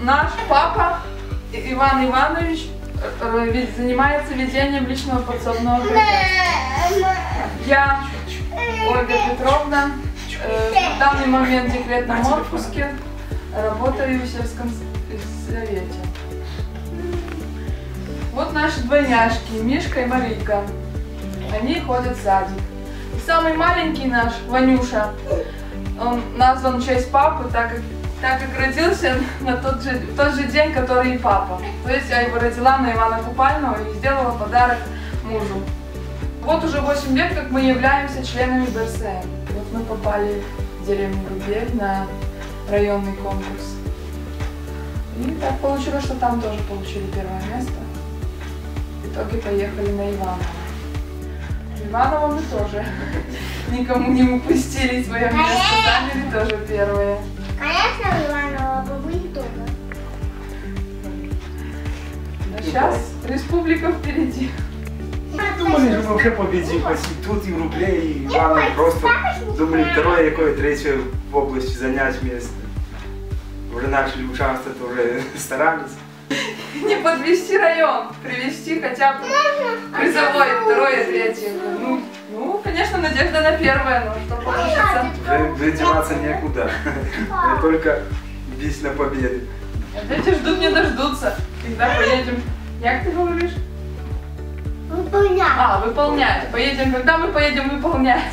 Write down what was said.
наш папа Иван Иванович занимается ведением личного подсобного хозяйства. Я, Ольга Петровна, в данный момент в декретном отпуске, работаю в сельском совете. Вот наши двойняшки, Мишка и Марийка. Они ходят в садик. И самый маленький наш, Ванюша, он назван в честь папы, так как родился на тот же день, который и папа. То есть я его родила на Ивана Купального и сделала подарок мужу. Вот уже 8 лет, как мы являемся членами БРСМ. Вот мы попали в деревню Рубель на районный конкурс. И так получилось, что там тоже получили первое место. В итоге поехали на Иваново. Иваново мы тоже никому не упустили свое место, заняли тоже первые. Конечно, Иваново вы тоже. А сейчас республика впереди. Думали, что мы уже победим тут и в Рубле, и Иваново просто думали второе, какое третье в области занять место. Уже начали участвовать, уже старались. Не подвести район, привести хотя бы призовое, второе, третье. Ну, конечно, надежда на первое, но что получится. Уже деваться некуда, только бить на победу. Дети ждут, не дождутся, когда поедем. Как ты говоришь? Выполнять. Выполнять. Поедем, когда мы поедем выполнять?